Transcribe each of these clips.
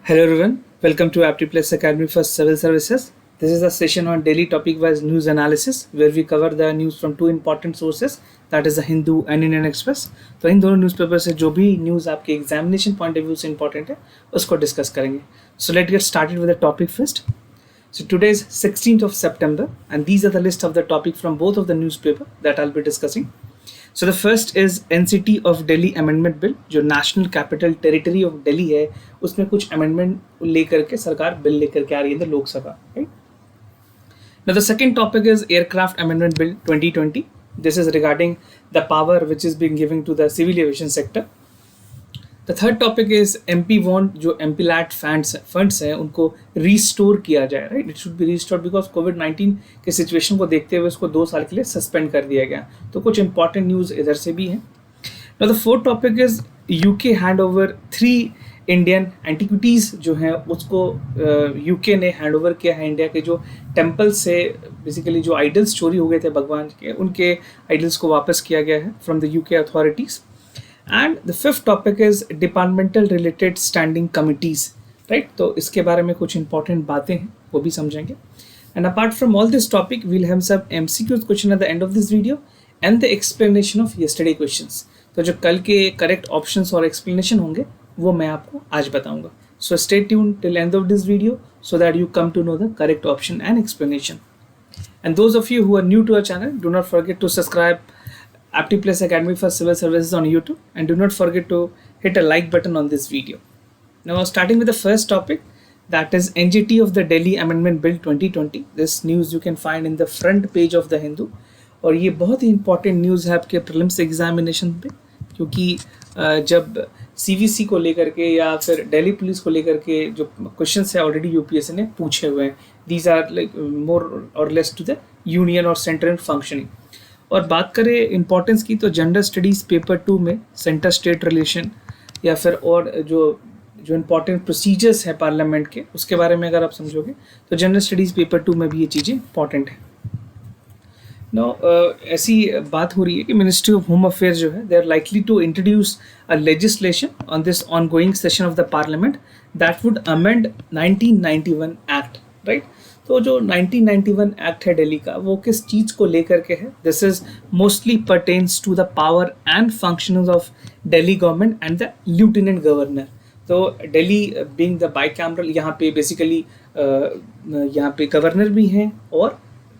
Hello everyone, welcome to AptiPlus Academy for Civil Services. This is a session on daily topic-wise news analysis where we cover the news from two important sources, that is the Hindu and Indian Express. तो इन दोनों newspaper से जो भी news आपके examination point of view से important है उसको discuss करेंगे. So let's get started with the topic first. So today is 16th of September and these are the list of the topic from both of the newspaper that I'll be discussing. So the first is NCT of Delhi Amendment Bill. जो national capital territory of Delhi है उसमें कुछ amendment लेकर के सरकार bill लेकर के आ रही है Lok Sabha. Right. Now the second topic is Aircraft Amendment Bill 2020. This is regarding the power which is being given to the civil aviation sector. The third topic is MP want जो MPLAT funds हैं उनको restore किया जाए. Right. It should be restored because कोविड-19 के situation को देखते हुए उसको 2 साल के लिए सस्पेंड कर दिया गया. तो कुछ इंपॉर्टेंट न्यूज़ इधर से भी हैं. Now the fourth topic is UK hand over 3 Indian antiquities जो हैं उसको यूके ने हैंड ओवर किया है इंडिया के जो टेम्पल से बेसिकली जो आइडल्स चोरी हो गए थे भगवान के उनके आइडल्स को वापस किया गया है from the UK authorities. And the fifth topic is departmental related standing committees. Right. तो इसके बारे में कुछ इंपॉर्टेंट बातें हैं वो भी समझेंगे. And apart from all this topic we'll have some MCQs question at the end of this video and the explanation of yesterday questions. तो जो कल के करेक्ट ऑप्शंस और एक्सप्लेनेशन होंगे वो मैं आपको आज बताऊंगा. So stay tune till end of this video so that you come to know the correct option and explanation. And those of you who are new to our channel, do not forget to subscribe AptiPlus Academy for Civil Services on YouTube and do not forget to hit a like button on this video. Now starting with the first topic, that is NGT of the Delhi Amendment Bill 2020. This news you can find in the front page of the Hindu. और ये बहुत ही important news है आपके prelims examination पे क्योंकि जब CVC को लेकर के या फिर दिल्ली पुलिस को लेकर के जो क्वेश्चन है ऑलरेडी यूपीएससी ने पूछे हुए हैं. दीज आर लाइक मोर और लेस टू द यूनियन और सेंट्रल फंक्शनिंग. और बात करें इंपॉर्टेंस की तो जनरल स्टडीज़ पेपर 2 में सेंटर स्टेट रिलेशन या फिर और जो इंपॉर्टेंट प्रोसीजर्स हैं पार्लियामेंट के उसके बारे में अगर आप समझोगे तो जनरल स्टडीज़ पेपर 2 में भी ये चीज़ें इंपॉर्टेंट हैं. नो ऐसी बात हो रही है कि मिनिस्ट्री ऑफ होम अफेयर्स जो है they are likely to introduce a legislation on this ongoing session of the parliament that would amend 1991 act. Right. तो जो 1991 एक्ट है दिल्ली का वो किस चीज़ को लेकर के है. This is mostly pertains to the power and functions of Delhi government and the lieutenant governor. तो दिल्ली बीइंग द बाइकैमरल यहाँ पे बेसिकली यहाँ पे गवर्नर भी हैं और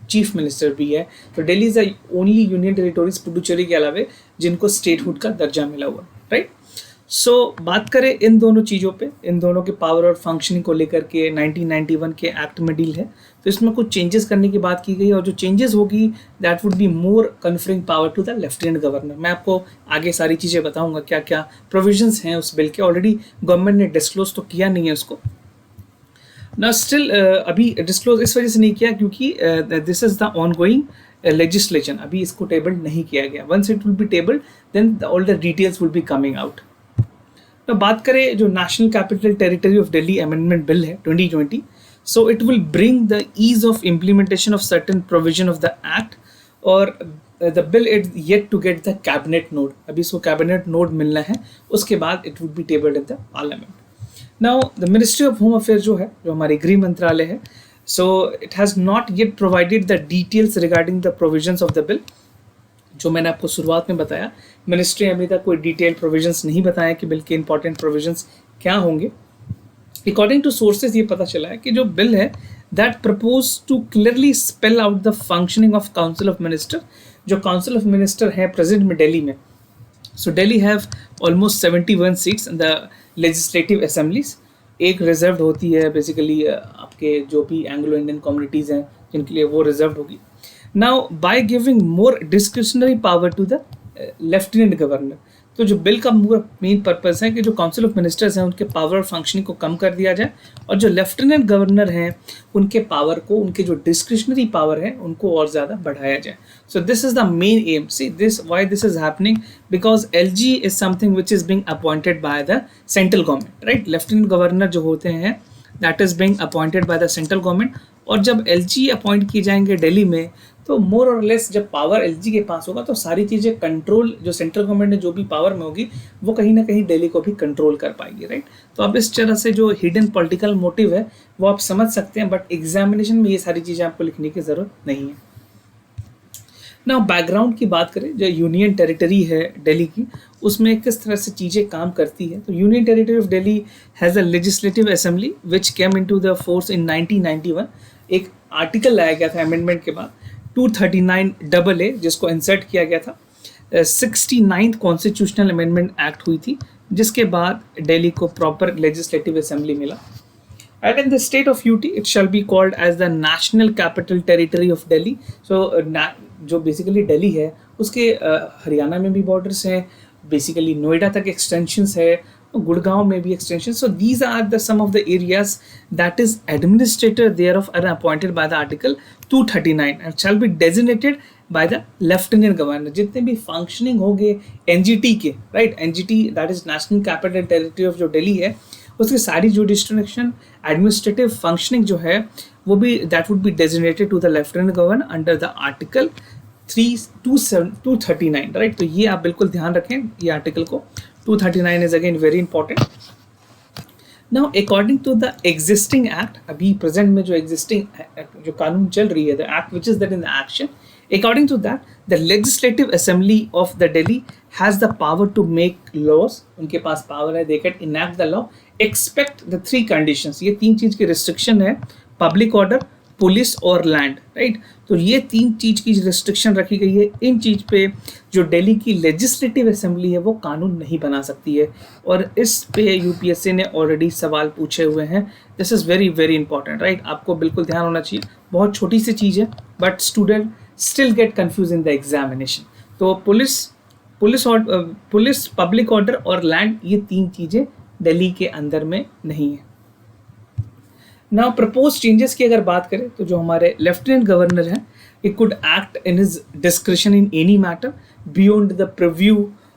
चीफ मिनिस्टर भी है. तो Delhi is the only union territories Puducherry के अलावा जिनको स्टेटहुड का दर्जा मिला हुआ. राइट. सो बात करें इन दोनों चीज़ों पे, इन दोनों के पावर और फंक्शनिंग को लेकर के 1991 के एक्ट में डील है. तो इसमें कुछ चेंजेस करने की बात की गई और जो चेंजेस होगी that would be more conferring power to the lieutenant governor. मैं आपको आगे सारी चीज़ें बताऊंगा क्या क्या प्रोविजंस हैं उस बिल के. ऑलरेडी गवर्नमेंट ने डिस्क्लोज तो किया नहीं है उसको ना. स्टिल अभी डिस्क्लोज इस वजह से नहीं किया क्योंकि this is the ongoing legislation. अभी इसको टेबल नहीं किया गया. Once it will be tabled then all the details will be coming out. तो बात करें जो national capital territory of Delhi amendment bill है 2020. So it will bring the ease of implementation of certain provision of the act और the bill it yet to get the cabinet nod. अभी इसको cabinet node मिलना है उसके बाद it would be tabled in the parliament. Now the ministry of home affairs जो है जो हमारे गृह मंत्रालय है so it has not yet provided the details regarding the provisions of the bill. जो मैंने आपको शुरुआत में बताया मिनिस्ट्री अभी तक कोई डिटेल प्रोविजंस नहीं बताया कि बिल के इंपॉर्टेंट प्रोविजंस क्या होंगे. अकॉर्डिंग टू सोर्सेज ये पता चला है कि जो बिल है that propose to clearly spell out the functioning of council of minister. जो काउंसिल ऑफ मिनिस्टर है प्रेजेंट में दिल्ली में. So Delhi have almost 71 seats in the legislative assemblies. एक रिजर्व होती है बेसिकली आपके जो भी एंग्लो इंडियन कम्युनिटीज़ हैं जिनके लिए वो रिजर्व होगी. Now by giving more discretionary power to the lieutenant governor. तो जो बिल का मेन पर्पस है कि जो काउंसिल ऑफ मिनिस्टर्स हैं उनके पावर और फंक्शनिंग को कम कर दिया जाए और जो लेफ्टिनेंट गवर्नर हैं उनके पावर को उनके जो डिस्क्रिशनरी पावर है उनको और ज़्यादा बढ़ाया जाए. सो this is the main M. See this why this is happening because LG is something which is being appointed by the central government. Right. Lieutenant governor जो होते हैं that is being appointed by the central government और जब LG appoint किए जाएंगे दिल्ली में तो मोर और लेस जब पावर एलजी के पास होगा तो सारी चीज़ें कंट्रोल, जो सेंट्रल गवर्नमेंट ने जो भी पावर में होगी वो कहीं ना कहीं दिल्ली को भी कंट्रोल कर पाएगी, राइट। तो अब इस तरह से जो हिडन पॉलिटिकल मोटिव है वो आप समझ सकते हैं, बट एग्जामिनेशन में ये सारी चीज़ें आपको लिखने की ज़रूरत नहीं है। ना बैकग्राउंड की बात करें, जो यूनियन टेरिटरी है दिल्ली की, उसमें किस तरह से चीज़ें काम करती है। तो union territory of Delhi has a legislative assembly which came into the force in 1991। एक आर्टिकल लाया गया था अमेंडमेंट के बाद 239AA, जिसको इंसर्ट किया गया था। 69th कॉन्स्टिट्यूशनल अमेंडमेंट एक्ट हुई थी, जिसके बाद दिल्ली को प्रॉपर लेजिस्लेटिव असेंबली मिला। And in the state of UT, it shall be called as the National Capital Territory of Delhi. So, जो बेसिकली दिल्ली है उसके हरियाणा में भी बॉर्डर्स हैं, बेसिकली नोएडा तक एक्सटेंशंस है, गुड़गांव में भी extension. So these are the some of the areas that is administrator there of are appointed by the article 239 and shall be designated by the lieutenant governor. जितने भी फंक्शनिंग होंगे NGT के, right, NGT that is national capital territory of जो दिल्ली है, उसकी सारी jurisdiction administrative functioning जो है वो भी that would be designated to the lieutenant governor under the article 239, right. तो ये आप बिल्कुल ध्यान रखें ये आर्टिकल को. 239 is again very important. Now according to the existing act, अभी present में जो existing जो कानून चल रही है, the act which is there in the action, according to that the legislative assembly of the Delhi has the power to make laws. उनके पास power है, they can enact the law except the three conditions. ये तीन चीज की restriction है, public order, police और land, right. तो ये तीन चीज की रिस्ट्रिक्शन रखी गई है. इन चीज पे जो दिल्ली की लेजिस्लेटिव असेंबली है वो कानून नहीं बना सकती है, और इस पे यूपीएससी ने ऑलरेडी सवाल पूछे हुए हैं. This is very very important, right. आपको बिल्कुल ध्यान होना चाहिए. बहुत छोटी सी चीज़ है but student still get confuse in the examination. तो पुलिस, पब्लिक ऑर्डर और लैंड, ये तीन चीज़ें दिल्ली के अंदर में नहीं है. नाउ प्रपोज चेंजेस की अगर बात करें तो जो हमारे लेफ्टिनेंट गवर्नर हैं, he could act in his discretion in any matter beyond the purview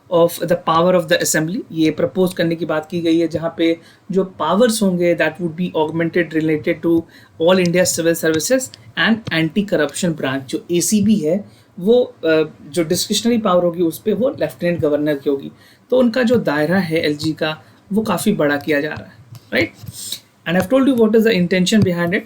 of the power of the assembly. ये प्रपोज करने की बात की गई है, जहाँ पे जो पावर्स होंगे that would be augmented related to all India civil services and anti corruption branch. जो ACB है वो जो डिस्क्रिशनरी पावर होगी उस पर वो लेफ्टिनेंट गवर्नर की होगी. तो उनका जो दायरा है LG का वो काफ़ी बड़ा किया जा रहा है, right. And I've told you what is the intention behind it,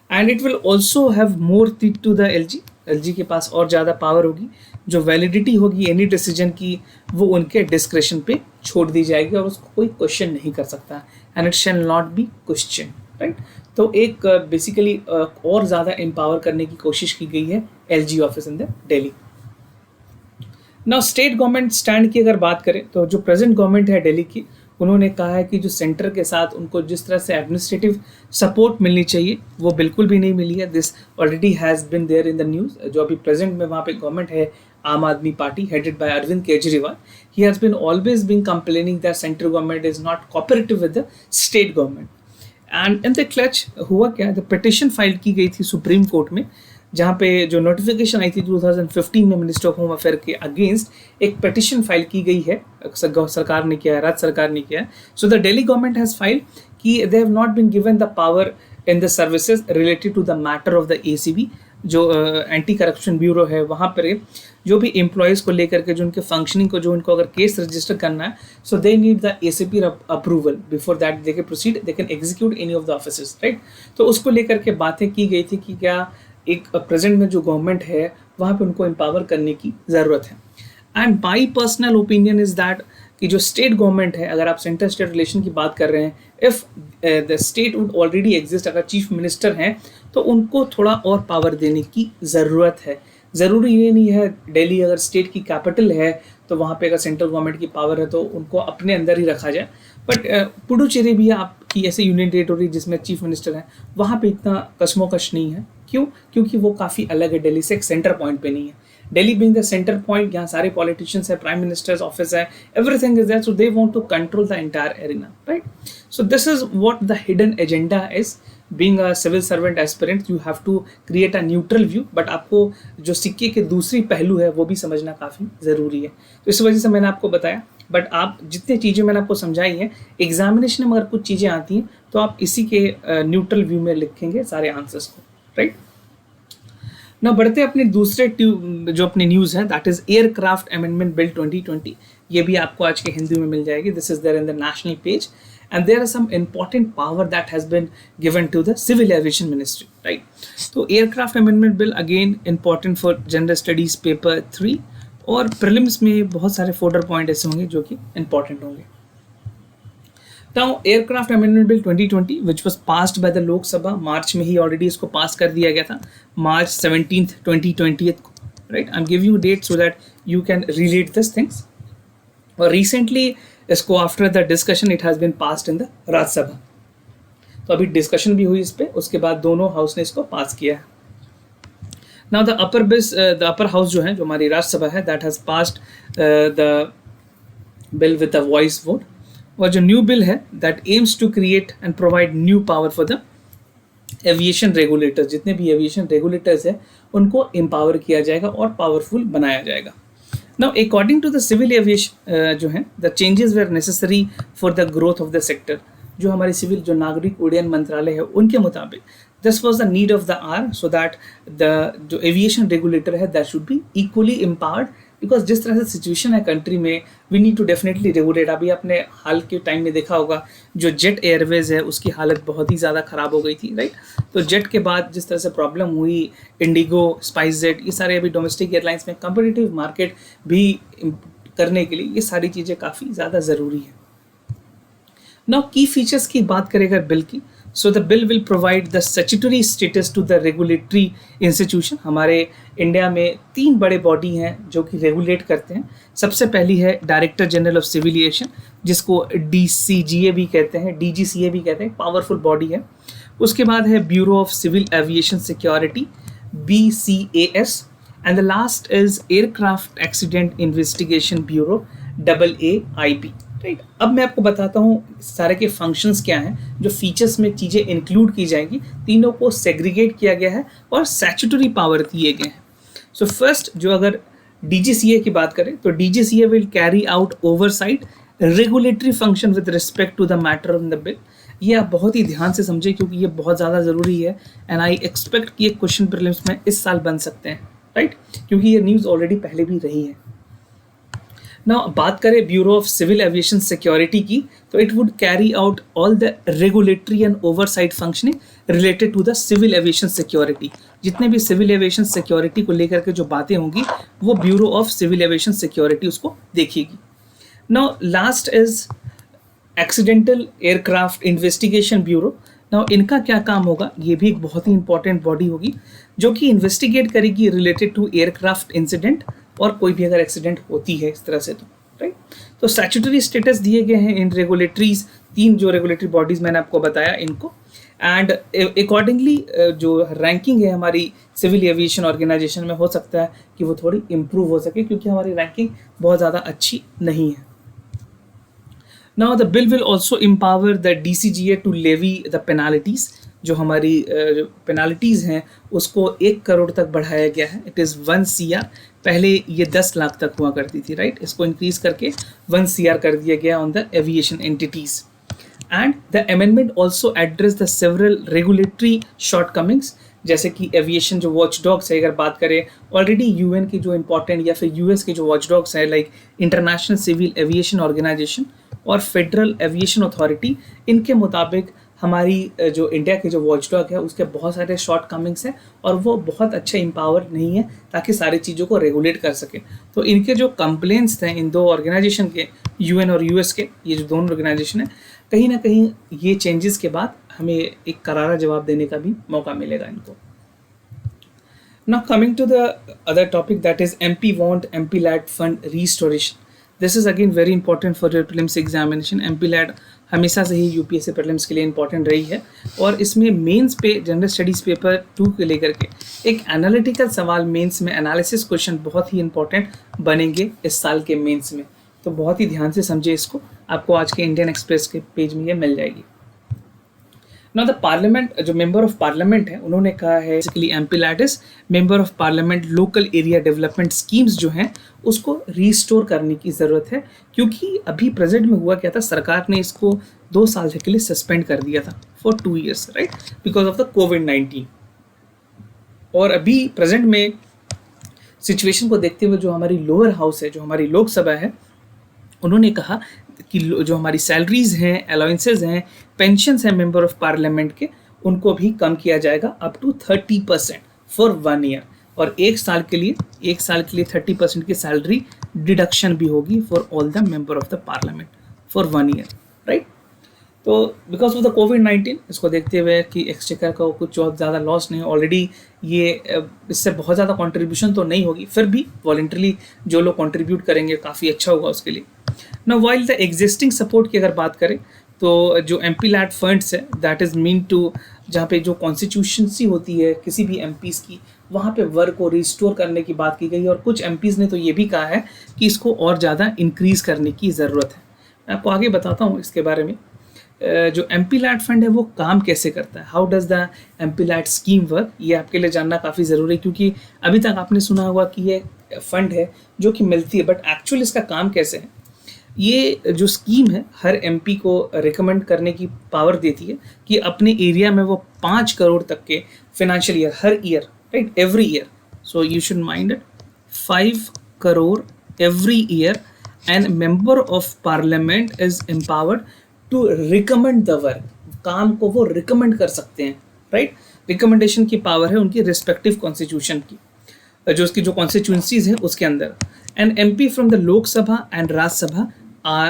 and it will also have more teeth to the LG. LG के पास और ज़्यादा पावर होगी. जो वैलिडिटी होगी एनी डिसीजन की वो उनके डिस्क्रेशन पे छोड़ दी जाएगी और उसको कोई क्वेश्चन नहीं कर सकता, and it shall not be question, right. तो एक बेसिकली और ज़्यादा एम्पावर करने की कोशिश की गई है LG office in the Delhi. Now state government stand की अगर बात करें तो जो प्रेजेंट गवर्नमेंट है दिल्ली की, उन्होंने कहा है कि जो सेंटर के साथ उनको जिस तरह से एडमिनिस्ट्रेटिव सपोर्ट मिलनी चाहिए वो बिल्कुल भी नहीं मिली है. This already has been there in the news. जो अभी प्रेजेंट में वहाँ पे गवर्नमेंट है Aam Aadmi party headed by Arvind Kejriwal, he has been always been complaining that central government is not cooperative with the state government. And in the clutch हुआ क्या, the petition file की गई थी सुप्रीम कोर्ट में, जहाँ पे जो नोटिफिकेशन आई थी 2015 में मिनिस्टर ऑफ होम अफेयर के अगेंस्ट एक पिटिशन फाइल की गई है, सरकार ने किया है, राज्य सरकार ने किया है. So the Delhi government has file कि they have not been given the power in the services related to the matter of the ACB. जो एंटी करप्शन ब्यूरो है वहाँ पर जो भी एम्प्लॉयज़ को लेकर के जो उनके फंक्शनिंग को जो उनको अगर केस रजिस्टर करना है, so they need the ACB approval before that they can proceed, they can execute any of the offices, right. तो उसको लेकर के बातें की गई थी कि क्या एक प्रेजेंट में जो गवर्नमेंट है वहाँ पे उनको एम्पावर करने की ज़रूरत है. And my personal opinion is that कि जो स्टेट गवर्नमेंट है, अगर आप सेंटर स्टेट रिलेशन की बात कर रहे हैं, if the state would already exist, अगर चीफ मिनिस्टर हैं तो उनको थोड़ा और पावर देने की ज़रूरत है. ज़रूरी ये नहीं है दिल्ली अगर स्टेट की कैपिटल है तो वहाँ पे अगर सेंट्रल गवर्नमेंट की पावर है तो उनको अपने अंदर ही रखा जाए. बट पुडुचेरी भी आपकी ऐसे यूनियन टेरिटोरी जिसमें चीफ मिनिस्टर हैं, वहाँ पे इतना कशमोकश नहीं है. क्यों? क्योंकि वो काफ़ी अलग है दिल्ली से, एक सेंटर पॉइंट पे नहीं है. Delhi being the centre point, यहाँ सारे पॉलिटिशियंस है, प्राइम मिनिस्टर्स ऑफिस है, everything is there, so they want to control the entire arena, right. So this is what the hidden agenda is. Being a civil servant aspirant you have to create a neutral view, but आपको जो सिक्के के दूसरी पहलू है वो भी समझना काफ़ी ज़रूरी है. तो इस वजह से मैंने आपको बताया. बट आप जितनी चीज़ें मैंने आपको समझाई हैं, एग्जामिनेशन में अगर कुछ चीज़ें आती हैं तो आप इसी के न्यूट्रल व्यू में लिखेंगे सारे आंसर्स को, राइट. ना बढ़ते अपने दूसरे जो अपनी न्यूज़ है, that is aircraft amendment bill 2020। ये भी आपको आज के हिंदी में मिल जाएगी। This is there in the national page and there are some important power that has been given to the civil aviation ministry, right. तो aircraft amendment bill again important for general studies paper 3 और prelims में बहुत सारे folder point ऐसे होंगे जो कि important होंगे। Now, Aircraft Amendment Bill 2020, which was passed by the Lok Sabha, मार्च में ही ऑलरेडी इसको पास कर दिया गया था, मार्च 17th 2020 को, right. I am giving you date so that you can relate this things. और रिसेंटली इसको after the discussion it has been passed in the Rajya Sabha. तो अभी डिस्कशन भी हुई इस पर, उसके बाद दोनों हाउस ने इसको पास किया है। नाउ द अपर हाउस जो है, जो हमारी राज्यसभा है, that has passed the bill with the voice vote. और जो न्यू बिल है that aims to create and provide new power for the aviation regulators, जितने भी एविएशन रेगुलेटर्स है उनको एम्पावर किया जाएगा और पावरफुल बनाया जाएगा। Now according to the civil aviation जो है, the changes were necessary for the growth of the sector. जो हमारे सिविल जो नागरिक उड्डयन मंत्रालय है उनके मुताबिक this was the need of the hour, so that the जो एविएशन रेगुलेटर है that should be equally empowered, because जिस तरह से सिचुएशन है कंट्री में, we need to definitely regulate. अभी आपने हाल के टाइम में देखा होगा जो जेट एयरवेज है उसकी हालत बहुत ही ज़्यादा ख़राब हो गई थी, राइट। तो जेट के बाद जिस तरह से प्रॉब्लम हुई, इंडिगो, स्पाइस जेट, ये सारे अभी डोमेस्टिक एयरलाइंस में कंपिटिटिव मार्केट भी करने के लिए ये सारी चीज़ें काफ़ी ज़्यादा ज़रूरी है। नाउ की फीचर्स की बात करें अगर बिल की, so the bill will provide the statutory status to the regulatory institution. हमारे इंडिया में 3 बड़े बॉडी हैं जो कि रेगुलेट करते हैं। सबसे पहली है director general of civil aviation, जिसको DCGA भी कहते हैं, DGCA भी कहते हैं, पावरफुल बॉडी है। उसके बाद है bureau of civil aviation security, BCAS, and the last is aircraft accident investigation bureau, AAIB, right. अब मैं आपको बताता हूँ सारे के फंक्शंस क्या हैं, जो फीचर्स में चीज़ें इंक्लूड की जाएंगी। तीनों को सेग्रीगेट किया गया है और स्टैट्यूटरी पावर दिए गए हैं। सो फर्स्ट जो अगर DGCA की बात करें तो DGCA will carry out oversight regulatory function with respect to the matter on the bill. ये आप बहुत ही ध्यान से समझें क्योंकि ये बहुत ज़्यादा ज़रूरी है एंड आई एक्सपेक्ट कि ये क्वेश्चन प्रीलिम्स में इस साल बन सकते हैं, राइट, क्योंकि ये न्यूज़ ऑलरेडी पहले भी रही है। ना बात करें bureau of civil aviation security की, तो it would carry out all the regulatory and oversight functioning related to the civil aviation security. जितने भी सिविल एविएशन सिक्योरिटी को लेकर के जो बातें होंगी वो bureau of civil aviation security उसको देखेगी। Now last is accidental aircraft investigation bureau. Now इनका क्या काम होगा, ये भी एक बहुत ही इंपॉर्टेंट बॉडी होगी जो कि इन्वेस्टिगेट करेगी रिलेटेड टू एयरक्राफ्ट इंसिडेंट और कोई भी अगर एक्सीडेंट होती है इस तरह से, तो राइट। तो स्टैट्यूटरी स्टेटस दिए गए हैं इन रेगुलेटरीज, 3 जो रेगुलेटरी बॉडीज मैंने आपको बताया इनको, एंड अकॉर्डिंगली जो रैंकिंग है हमारी सिविल एविएशन ऑर्गेनाइजेशन में हो सकता है कि वो थोड़ी इम्प्रूव हो सके क्योंकि हमारी रैंकिंग बहुत ज़्यादा अच्छी नहीं है। Now the bill will also empower the DCGA to levy the penalties. जो हमारी पेनाल्टीज़ हैं उसको 1 करोड़ तक बढ़ाया गया है। इट इज़ 1 CR, पहले ये 10 लाख तक हुआ करती थी, राइट। इसको इंक्रीज करके 1 CR कर दिया गया on the aviation entities. And the amendment also address the several regulatory shortcomings, जैसे कि एविएशन जो वॉच डॉग्स है, अगर बात करें ऑलरेडी UN की जो इंपॉर्टेंट या फिर US के जो वॉच डॉग्स है like international civil aviation organisation और फेडरल एविएशन अथॉरिटी, इनके मुताबिक हमारी जो इंडिया के जो वॉच डॉग है उसके बहुत सारे शॉर्ट कमिंग्स हैं और वो बहुत अच्छे एम्पावर नहीं है ताकि सारी चीज़ों को रेगुलेट कर सके। तो इनके जो कंप्लेंट्स थे इन 2 ऑर्गेनाइजेशन के, UN और US के, ये जो दोनों ऑर्गेनाइजेशन है, कहीं ना कहीं ये चेंजेस के बाद हमें एक करारा जवाब देने का भी मौका मिलेगा इनको। Now coming to the other topic, that is MP want MP-led fund restoration. This is again very important for your prelims examination. MP-led हमेशा से ही UPSC prelims के लिए important रही है और इसमें मेंस पे जनरल स्टडीज़ पेपर 2 के लेकर के एक एनालिटिकल सवाल मेंस में एनालिसिस क्वेश्चन बहुत ही इंपॉर्टेंट बनेंगे इस साल के मेंस में। तो बहुत ही ध्यान से समझे इसको, आपको आज के इंडियन एक्सप्रेस के पेज में ये मिल जाएगी। नाउ द पार्लियामेंट, जो मेंबर ऑफ पार्लियामेंट है उन्होंने कहा है basically MP-led is member of parliament local area development schemes जो हैं उसको रीस्टोर करने की ज़रूरत है, क्योंकि अभी प्रेजेंट में हुआ क्या था, सरकार ने इसको 2 साल के लिए सस्पेंड कर दिया था for 2 years, right, because of the COVID-19। और अभी प्रेजेंट में सिचुएशन को देखते हुए जो हमारी लोअर हाउस है, जो हमारी लोकसभा है, उन्होंने कहा कि जो हमारी सैलरीज हैं, अलाउंसेज हैं, पेंशन्स हैं मेंबर ऑफ पार्लियामेंट के, उनको भी कम किया जाएगा अप टू 30% फॉर 1 ईयर। और एक साल के लिए 30% की सैलरी डिडक्शन भी होगी for all the member of the parliament for 1 year, right. तो बिकॉज ऑफ द कोविड-19 इसको देखते हुए कि एक्सचेकर का कुछ बहुत ज़्यादा लॉस नहीं, ऑलरेडी ये इससे बहुत ज़्यादा कंट्रीब्यूशन तो नहीं होगी, फिर भी वॉलंटरली जो लोग कंट्रीब्यूट करेंगे काफ़ी अच्छा होगा उसके लिए। ना वाइल द एग्जिस्टिंग सपोर्ट की अगर बात करें तो जो एमपी लैड फंड्स है दैट इज़ मीन टू, जहाँ पे जो कॉन्स्टिट्यूशंसी होती है किसी भी एमपीज़ की, वहाँ पे वर्क को रिस्टोर करने की बात की गई है। और कुछ एमपीज़ ने तो ये भी कहा है कि इसको और ज़्यादा इंक्रीज़ करने की ज़रूरत है। मैं आपको आगे बताता हूँ इसके बारे में। जो एमपी लैड फंड है वो काम कैसे करता है, how does the MP LAD scheme work, ये आपके लिए जानना काफ़ी ज़रूरी है, क्योंकि अभी तक आपने सुना होगा कि ये फंड है जो कि मिलती है, बट एक्चुअली इसका काम कैसे है। ये जो स्कीम है हर एमपी को रिकमेंड करने की पावर देती है कि अपने एरिया में वो 5 करोड़ तक के फाइनेंशियल ईयर, हर year, right, every year, so you should mind it, 5 crore every year, and member of parliament is empowered to recommend the work, काम को वो रिकमेंड कर सकते हैं, राइट। रिकमेंडेशन की पावर है उनकी रिस्पेक्टिव कॉन्स्टिट्यूशन की, जो उसकी जो कॉन्स्टिट्यूंसीज है उसके अंदर। And MP from the Lok Sabha and Rajya Sabha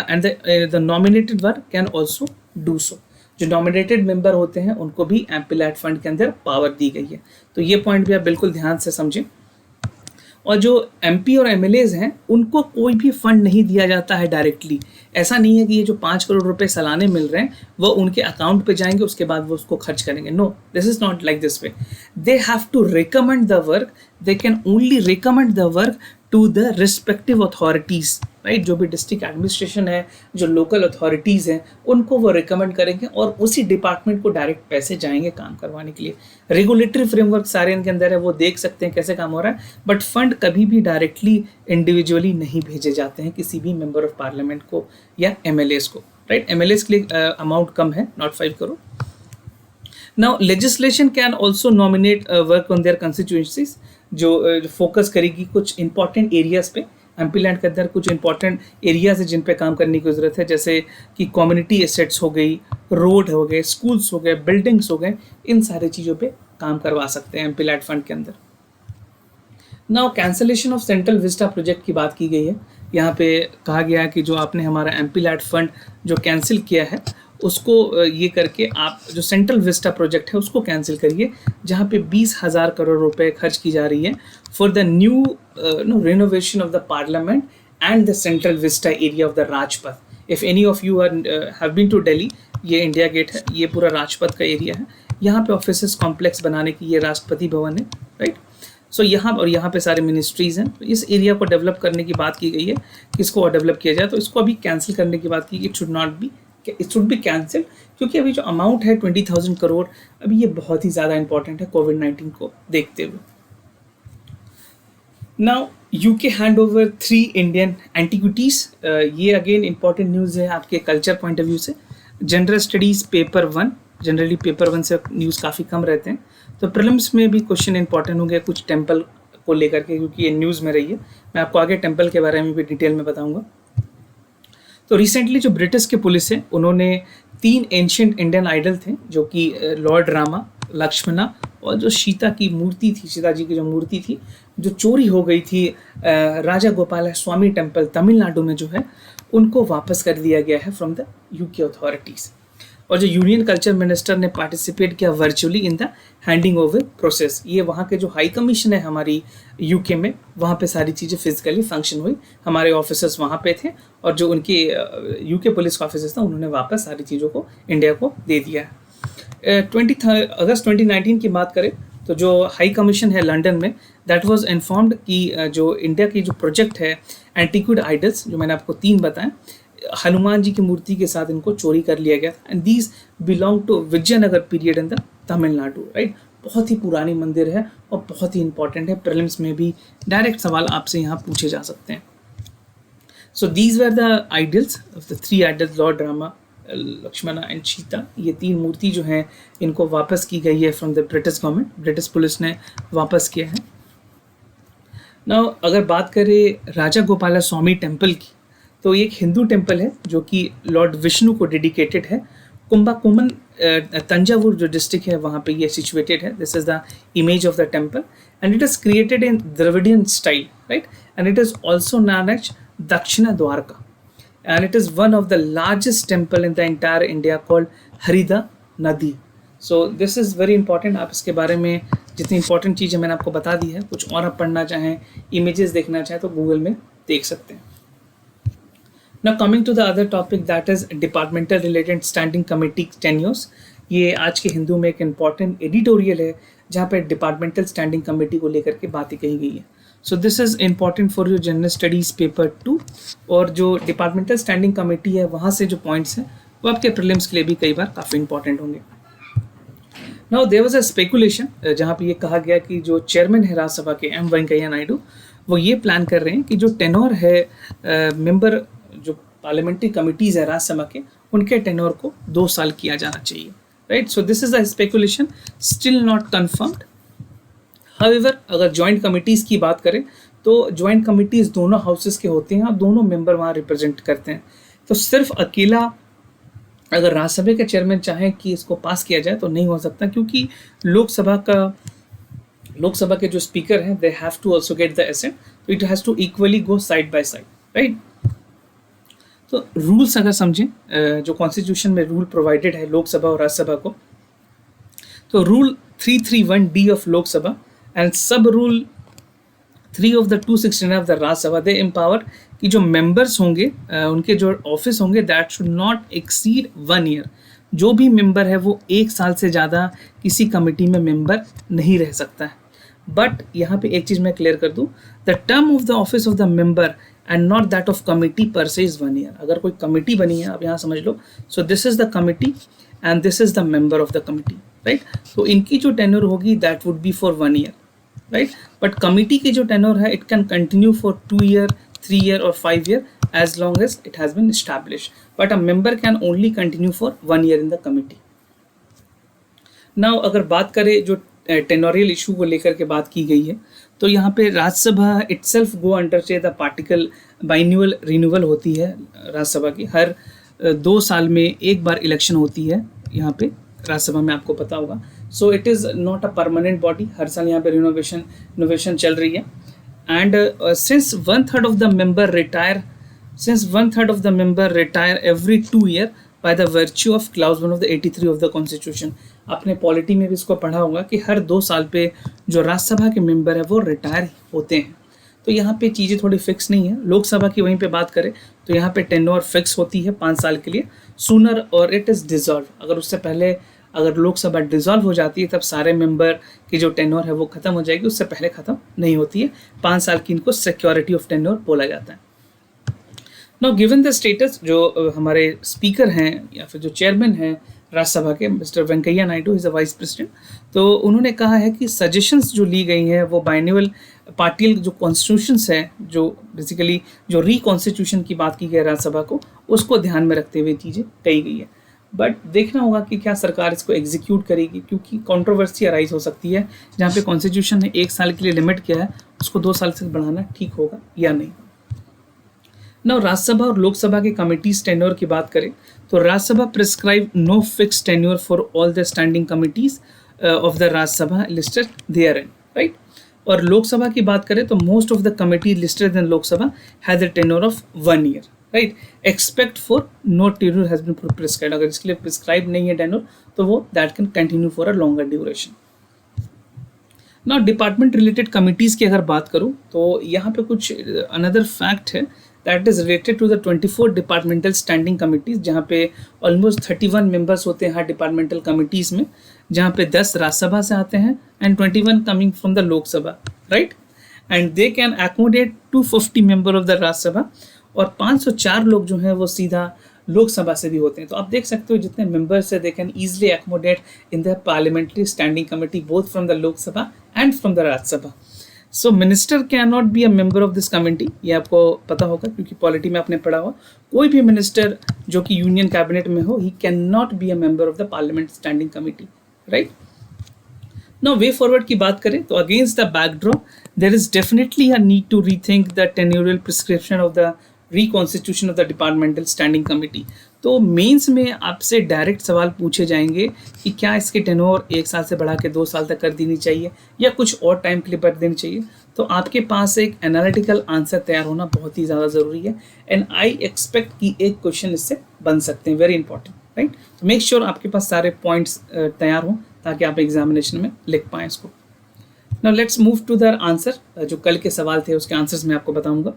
and the nominated work can also do so. जो नॉमिनेटेड मेंबर होते हैं उनको भी एमपी लैड फंड के अंदर पावर दी गई है। तो ये पॉइंट भी आप बिल्कुल ध्यान से समझें। और जो एमपी और एमएलएज हैं उनको कोई भी फंड नहीं दिया जाता है डायरेक्टली। ऐसा नहीं है कि ये जो 5 करोड़ रुपए सालाने मिल रहे हैं वो उनके अकाउंट पे जाएंगे उसके बाद वो उसको खर्च करेंगे। No, this is not like this way. They have to recommend the work, they can only recommend the work to the respective authorities, right. जो भी डिस्ट्रिक्ट एडमिनिस्ट्रेशन है, जो लोकल अथॉरिटीज़ हैं, उनको वो रिकमेंड करेंगे और उसी डिपार्टमेंट को डायरेक्ट पैसे जाएंगे काम करवाने के लिए। रेगुलेटरी फ्रेमवर्क सारे इनके अंदर है, वो देख सकते हैं कैसे काम हो रहा है, बट फंड कभी भी डायरेक्टली इंडिविजुअली नहीं भेजे जाते हैं किसी भी मेंबर ऑफ पार्लियामेंट को या एमएलएस को, राइट। एमएलएस के लिए अमाउंट कम है, not 5 crore. Now legislation can also nominate work on their constituencies, जो फोकस करेगी कुछ इंपॉर्टेंट एरियाज पे। एमपी लैंड के अंदर कुछ इंपॉर्टेंट एरियाज है जिन पे काम करने की ज़रूरत है, जैसे कि कम्युनिटी एसेट्स हो गई, रोड हो गए, स्कूल्स हो गए, बिल्डिंग्स हो गए, इन सारी चीज़ों पे काम करवा सकते हैं एमपी लैंड फंड के अंदर। Now cancellation of central Vista project की बात की गई है। यहाँ पे कहा गया है कि जो आपने हमारा एमपी लैंड फंड जो कैंसिल किया है उसको ये करके आप जो सेंट्रल विस्टा प्रोजेक्ट है उसको कैंसिल करिए, जहाँ पे 20,000 करोड़ रुपए खर्च की जा रही है for the new renovation of the parliament and the central vista area of the Rajpath. If any of you have been to Delhi, ये इंडिया गेट है, ये पूरा राजपथ का एरिया है, यहाँ पे ऑफिस कॉम्प्लेक्स बनाने की ये राष्ट्रपति भवन है, राइट। सो यहाँ पे सारे मिनिस्ट्रीज़ हैं, तो इस एरिया को डेवलप करने की बात की गई है कि इसको डेवलप किया जाए। तो इसको अभी कैंसिल करने की बात की, इट शुड बी कैंसिल, क्योंकि अभी जो अमाउंट है 20,000 करोड़, अभी ये बहुत ही ज़्यादा इंपॉर्टेंट है कोविड-19 को देखते हुए। Now UK hand over 3 Indian antiquities, ये अगेन इंपॉर्टेंट न्यूज़ है आपके कल्चर पॉइंट ऑफ व्यू से। General studies paper 1, generally paper 1 से न्यूज़ काफ़ी कम रहते हैं, तो प्रीलिम्स में भी क्वेश्चन इंपॉर्टेंट होंगे कुछ टेम्पल को लेकर के, क्योंकि ये न्यूज़ में रही है। मैं आपको आगे टेम्पल के बारे में भी डिटेल में बताऊँगा। तो रिसेंटली जो ब्रिटिश के पुलिस है उन्होंने 3 एंशिएंट इंडियन आइडल थे, जो कि लॉर्ड रामा, लक्ष्मणा और जो सीता की मूर्ति थी, सीता जी की जो मूर्ति थी, जो चोरी हो गई थी राजा गोपाल स्वामी टेम्पल तमिलनाडु में जो है, उनको वापस कर दिया गया है फ्रॉम द यूके अथॉरिटीज़। और जो यूनियन कल्चर मिनिस्टर ने पार्टिसिपेट किया virtually in the handing over process. ये वहाँ के जो हाई कमीशन है हमारी यूके में, वहाँ पे सारी चीज़ें फिजिकली फंक्शन हुई, हमारे ऑफिसर्स वहाँ पे थे और जो उनके यूके पुलिस के ऑफिसर्स थे उन्होंने वापस सारी चीज़ों को इंडिया को दे दिया है। 20 अगस्त 2019 की बात करें तो जो हाई कमीशन है लंदन में, दैट वाज इन्फॉर्म्ड कि जो इंडिया की जो प्रोजेक्ट है एंटीक्विड आइडल्स, जो मैंने आपको 3 बताएं, हनुमान जी की मूर्ति के साथ इनको चोरी कर लिया गया, and these belong to Vijayanagara period in the Tamil Nadu, right. बहुत ही पुरानी मंदिर है और बहुत ही इंपॉर्टेंट है, प्रीलिम्स में भी डायरेक्ट सवाल आपसे यहाँ पूछे जा सकते हैं। So these were the idols of the 3 idols, Lord Rama, Lakshmana and Sita, ये 3 मूर्ति जो हैं इनको वापस की गई है from the British government, British police ने वापस किया है। नाउ अगर बात करें राजा गोपाला स्वामी टेम्पल की, तो ये एक हिंदू टेम्पल है जो कि लॉर्ड विष्णु को डेडिकेटेड है। कुंभाकुमन तंजावुर जो डिस्ट्रिक्ट है वहाँ पे ये सिचुएटेड है। This is the image of the temple and it is created in Dravidian style, right, and it is also known as Dakshin Dwarka and it is one of the largest temple in the entire India called Harida Nadi. So this is very important. आप इसके बारे में जितनी important चीज़ें मैंने आपको बता दी है, कुछ और आप पढ़ना चाहें, images देखना चाहें तो गूगल में देख सकते हैं। Now coming to the other topic, that is departmental related standing committee tenures. ये आज के हिंदू में एक important editorial है जहाँ पे departmental standing committee को लेकर के बातें कही गई है। सो this is important for your general studies paper 2, और जो डिपार्टमेंटल स्टैंडिंग कमेटी है वहाँ से जो पॉइंट्स हैं वो आपके प्रीलिम्स के लिए भी कई बार काफ़ी इंपॉर्टेंट होंगे। Now there was a speculation जहाँ पे ये कहा गया कि जो चेयरमैन है राज्यसभा के एम वेंकैया नायडू, वो ये प्लान कर रहे हैं कि जो टेनोर है मेंबर जो पार्लियामेंट्री कमिटीज़ है राज्यसभा के, उनके टेनोर को 2 साल किया जाना चाहिए, right. So this is a speculation, still not confirmed. However अगर जॉइंट कमिटीज़ की बात करें तो जॉइंट कमिटीज़ दोनों हाउसेस के होते हैं और दोनों मेंबर वहाँ रिप्रेजेंट करते हैं। तो सिर्फ अकेला अगर राज्यसभा के चेयरमैन चाहें कि इसको पास किया जाए तो नहीं हो सकता, क्योंकि लोकसभा के जो स्पीकर हैं they have to also get the assent, तो it has to equally go side by side, right. तो रूल्स अगर समझें, जो कॉन्स्टिट्यूशन में रूल प्रोवाइडेड है लोकसभा और राज्यसभा को, तो rule 331D of Lok Sabha and sub rule 3 of the 269 of the Rajya Sabha they empower कि जो मेंबर्स होंगे उनके जो ऑफिस होंगे that should not exceed 1 year. जो भी मेंबर है वो 1 साल से ज़्यादा किसी कमेटी में मेंबर नहीं रह सकता है। बट यहाँ पे एक चीज़ मैं क्लियर कर दूँ, the term of the office of the member and not that of committee पर से इज़ 1 ईयर। अगर कोई कमिटी बनी है, आप यहाँ समझ लो, so this is the committee and this is the member of the committee, right. तो इनकी जो टेन्योर होगी that would be for 1 year, right. But committee की जो टेन्योर है it can continue for 2 year, 3 year और 5 year as long as it has been establish, but a member can only continue for 1 year in the committee. Now अगर बात करें जो टेनोरियल issue को लेकर के बात की गई है, तो यहाँ पे राज्यसभा इटसेल्फ गो अंडर से द पार्टिकल बाइन्यूअल रिन्यूअल होती है राज्यसभा की। हर 2 साल में एक बार इलेक्शन होती है यहाँ पे राज्यसभा में, आपको पता होगा। So it is not a permanent body, हर साल यहाँ पे रिनोवेशन चल रही है। And since 1/3 of the member retire every 2 year by the virtue of clause 1 of the 83 of the constitution. आपने पॉलिटी में भी इसको पढ़ा होगा कि हर 2 साल पे जो राज्यसभा के मेंबर है वो रिटायर होते हैं। तो यहाँ पे चीज़ें थोड़ी फिक्स नहीं है। लोकसभा की वहीं पे बात करें तो यहाँ पे टेन्योर फिक्स होती है 5 साल के लिए, सूनर और इट इज़ डिजॉल्व। अगर उससे पहले अगर लोकसभा डिजॉल्व हो जाती है तब सारे मेंबर की जो टेन्योर है वो ख़त्म हो जाएगी, उससे पहले ख़त्म नहीं होती है। 5 साल की इनको सिक्योरिटी ऑफ टेन्योर बोला जाता है। नाउ गिवन द स्टेटस, जो हमारे स्पीकर हैं या फिर जो चेयरमैन हैं राज्यसभा के mister Venkaiah Naidu is a vice president, तो उन्होंने कहा है कि सजेशंस जो ली गई हैं वो बाइन्यूअल पार्टियल जो कॉन्स्टिट्यूशंस है, जो बेसिकली जो रिकॉन्स्टिट्यूशन की बात की गई है राज्यसभा को, उसको ध्यान में रखते हुए चीज़ें कही गई है। बट देखना होगा कि क्या सरकार इसको एग्जीक्यूट करेगी, क्योंकि कंट्रोवर्सी अराइज हो सकती है। जहाँ पे कॉन्स्टिट्यूशन ने 1 साल के लिए लिमिट किया है उसको 2 साल से बढ़ाना ठीक होगा या नहीं। नाउ राज्यसभा और लोकसभा के कमिटीज टेन्योर की बात करें तो Rajya Sabha prescribe no fix tenure for all the standing committees of the Rajya Sabha listed there in, right. और लोकसभा की बात करें तो most of the committee listed in Lok Sabha has a tenure of 1 year, right. Expect for no tenure has been prescribed, अगर इसके लिए prescribe नहीं है टेन्योर तो वो that can continue for a longer duration. Now department related committees की अगर बात करूँ तो यहाँ पे कुछ अनदर फैक्ट है that is related to the 24 departmental standing committees, जहाँ पे ऑलमोस्ट 31 मेंबर्स होते हैं हर डिपार्टमेंटल कमिटीज़ में, जहाँ पे 10 राज्यसभा से आते हैं and 21 coming from the Lok Sabha, right. And they can accommodate 250 member of the Rajya Sabha, और 504 लोग जो हैं वो सीधा लोकसभा से भी होते हैं। तो आप देख सकते हो जितने मेंबर्स है they can easily accommodate in the parliamentary standing committee both from the Lok Sabha and from the Rajya Sabha. So minister can not be a member of this committee, ये आपको पता होगा क्योंकि पॉलिटी में आपने पढ़ा हुआ। कोई भी मिनिस्टर जो कि यूनियन कैबिनेट में हो, he can not be a member of the parliament standing committee, right. Now way forward की बात करें तो against the backdrop there is definitely a need to rethink the tenural prescription of the reconstitution of the departmental standing committee. तो mains में आपसे direct सवाल पूछे जाएंगे कि क्या इसके टेन्योर 1 साल से बढ़ा के 2 साल तक कर देनी चाहिए या कुछ और टाइम के लिए कर देनी चाहिए। तो आपके पास एक एनालिटिकल आंसर तैयार होना बहुत ही ज़्यादा ज़रूरी है, एंड आई एक्सपेक्ट कि एक क्वेश्चन इससे बन सकते हैं, वेरी इंपॉर्टेंट, राइट। तो मेक श्योर आपके पास सारे पॉइंट्स तैयार हों ताकि आप एग्जामिनेशन में लिख पाएँ इसको। Now let's move to the answer. जो कल के सवाल थे उसके आंसर्स मैं आपको बताऊंगा।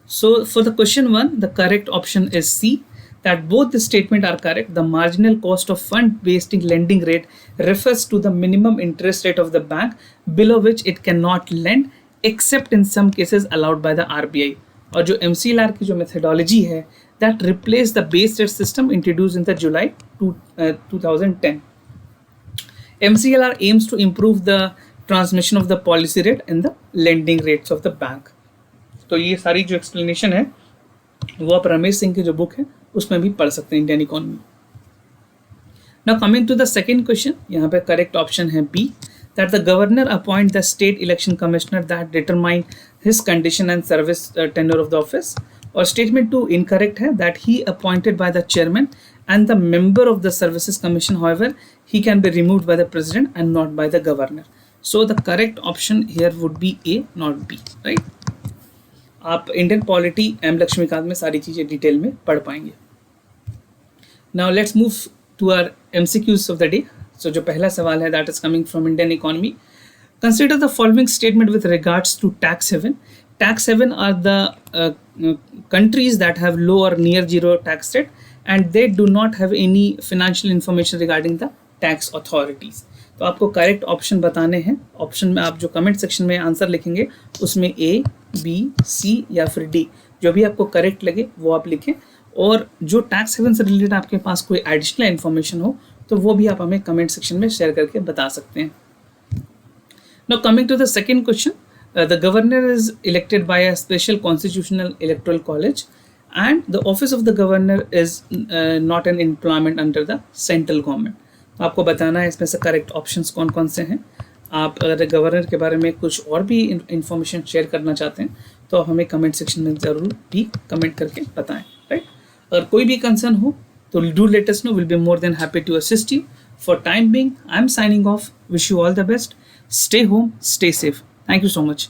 So for the question 1, the correct option is C, that both the statement are correct. The marginal cost of fund-based lending rate refers to the minimum interest rate of the bank below which it cannot lend except in some cases allowed by the RBI. और जो MCLR की जो methodology है, that replaced the base rate system introduced in the July 2010. MCLR aims to improve the transmission of the policy rate and the lending rates of the bank. तो ये सारी जो explanation है वो आप रमेश सिंह की जो बुक है उसमें भी पढ़ सकते हैं, Indian economy. Now coming to the second question, यहाँ पे करेक्ट ऑप्शन है B, that the governor appoint the state election commissioner that determine his condition and service tenure of the office. और स्टेटमेंट 2 इनकरेक्ट है, that he appointed by the chairman and the member of the services commission, however he can be removed by the president and not by the governor. So the correct option here would be A, not B, right. आप Indian polity M Lakshmikanth में सारी चीज़ें detail में पढ़ पाएंगे। Now let's move to our MCQs of the day. So जो पहला सवाल है that is coming from Indian economy. Consider the following statement with regards to tax haven. Tax haven are the countries that have low or near zero tax rate and they do not have any financial information regarding the tax authorities. तो आपको correct option बताने हैं। Option में आप जो comment section में answer लिखेंगे उसमें ए, बी, सी या फिर डी, जो भी आपको करेक्ट लगे वो आप लिखें। और जो टैक्स हेवन से रिलेटेड आपके पास कोई एडिशनल इन्फॉर्मेशन हो तो वो भी आप हमें कमेंट सेक्शन में शेयर करके बता सकते हैं। Now coming to the second question, the governor is elected by a special constitutional electoral college and the office of the governor is not an employment under the central government. आपको बताना है इसमें से correct options कौन कौन से हैं। आप अगर गवर्नर के बारे में कुछ और भी इंफॉर्मेशन शेयर करना चाहते हैं तो हमें कमेंट सेक्शन में ज़रूर भी कमेंट करके बताएं, राइट। अगर कोई भी कंसर्न हो तो do let us know, will be more than happy to assist you. For time being I am signing off, wish you all the best, stay home, stay safe, thank you so much.